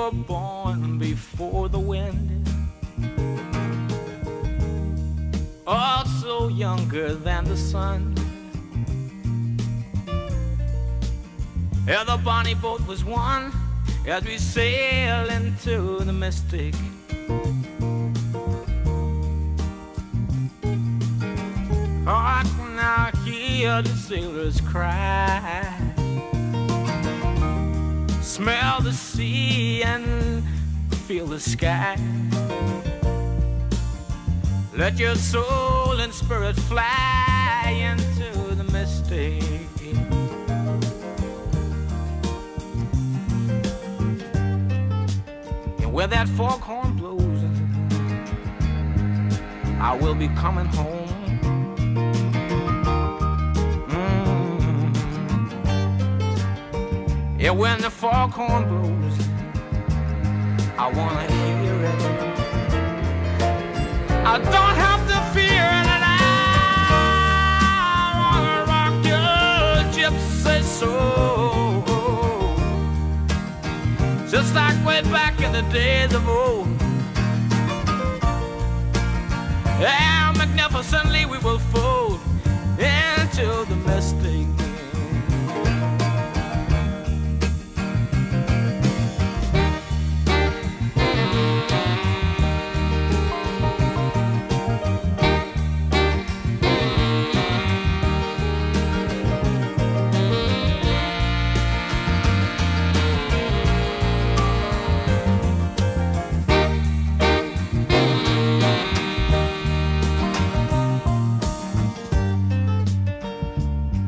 were born before the wind, also younger than the sun. Yeah, the bonnie boat was one as we sail into the mystic. Oh, I can now hear the sailors cry, smell the sea and feel the sky. Let your soul and spirit fly into the mystic. And where that foghorn blows, I will be coming home. Yeah, when the foghorn blows, I wanna hear it. I don't have to fear it, and I wanna rock your gypsy soul, just like way back in the days of old. Yeah, magnificently we will fold into the mystic.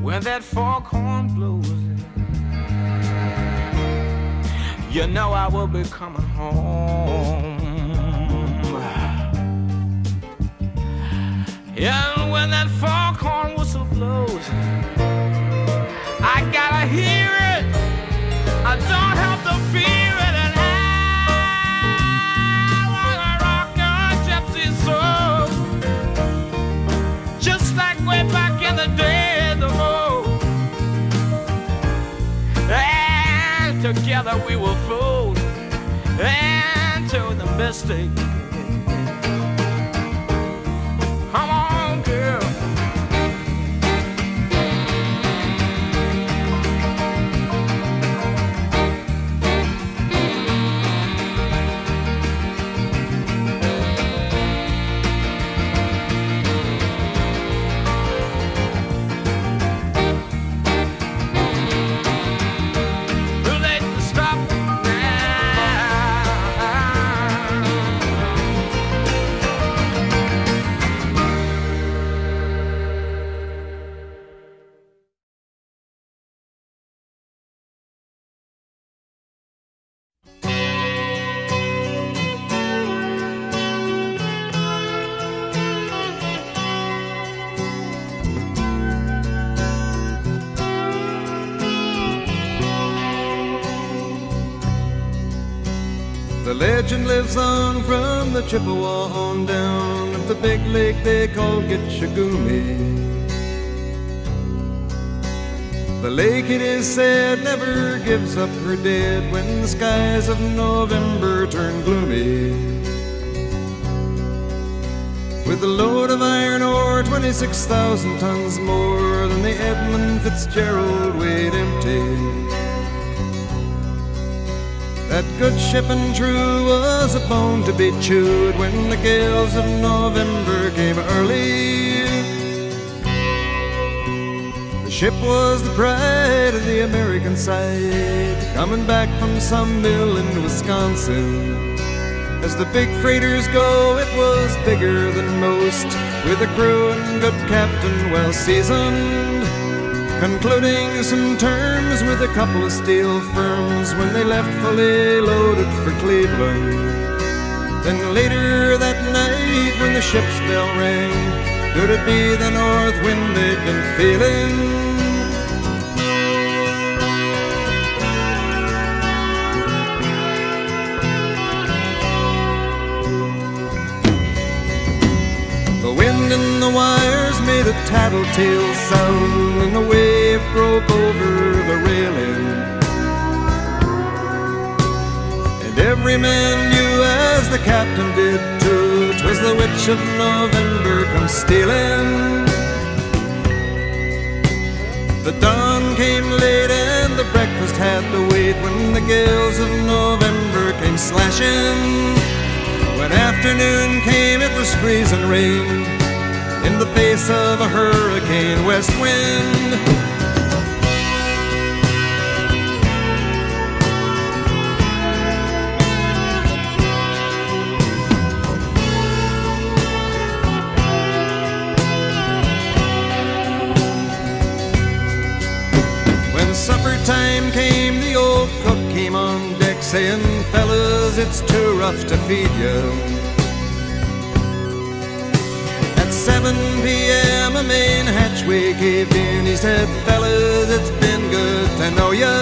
When that foghorn blows, you know I will be coming home. Yeah, and when that foghorn whistle blows, I gotta hear it. I don't have to fear it, and I wanna rock your gypsy soul, just like way back in the days of old. Together we will fold into the mystic. Come on, girl. The legend lives on from the Chippewa on down of the big lake they call Gitchagumi. The lake, it is said, never gives up her dead when the skies of November turn gloomy. With a load of iron ore, 26,000 tons more than the Edmund Fitzgerald weighed empty. That good ship and true was a bone to be chewed when the gales of November came early. The ship was the pride of the American side, coming back from some mill in Wisconsin. As the big freighters go, it was bigger than most, with a crew and good captain well seasoned, concluding some terms with a couple of steel firms when they left fully loaded for Cleveland. Then later that night when the ship's bell rang, could it be the north wind they'd been feeling? The wind in the wires made a tattletale sound, and the wave broke over the railing. And every man knew, as the captain did too, 'twas the witch of November come stealing. The dawn came late and the breakfast had to wait, when the gales of November came slashing. When afternoon came, it was freezing rain in the face of a hurricane west wind. When supper time came, the old cook came on deck saying, "Fellas, it's too rough to feed you." At 7 p.m. a main hatchway caved in. He said, "Fellas, it's been good to know ya."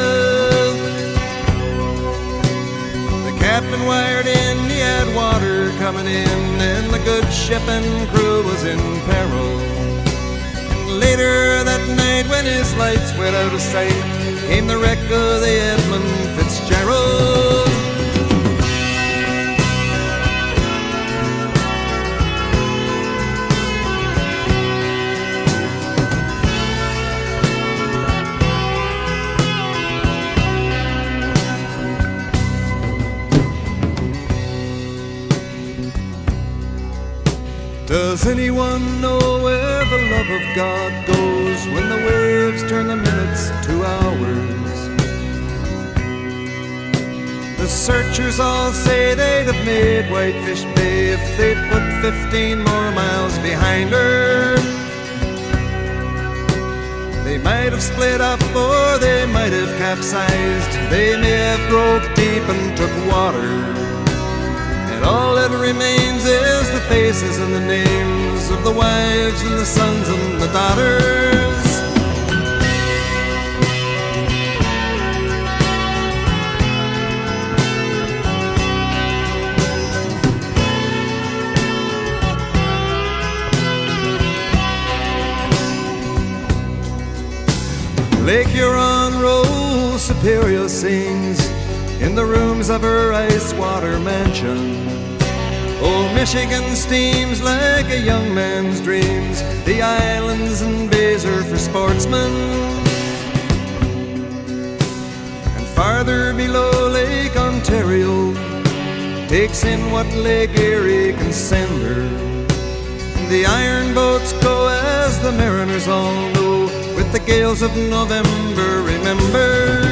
The captain wired in, he had water coming in, and the good ship and crew was in peril. Later that night, when his lights went out of sight, came the wreck of the Edmund Fitzgerald. Does anyone know where the love of God goes when the waves turn the minutes to hours? The searchers all say they'd have made Whitefish Bay if they'd put 15 more miles behind her. They might have split up or they might have capsized. They may have broke deep and took water. And all that remains is the faces and the names of the wives and the sons and the daughters. Lake Huron rolls, Superior sings in the rooms of her ice-water mansion. Old Michigan steams like a young man's dreams. The islands and bays are for sportsmen. And farther below, Lake Ontario takes in what Lake Erie can send her. The iron boats go, as the mariners all know, with the gales of November remembered.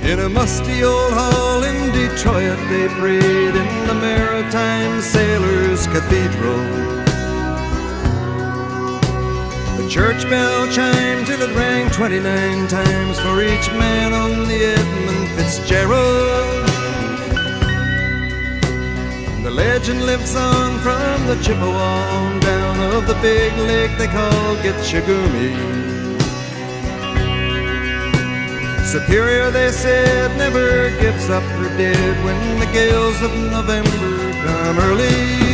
In a musty old hall in Detroit they prayed in the Maritime Sailors' Cathedral. The church bell chimed till it rang 29 times for each man on the Edmund Fitzgerald. The legend lives on from the Chippewa on down of the big lake they call Gitchagumi. Superior, they said, never gives up her dead when the gales of November come early.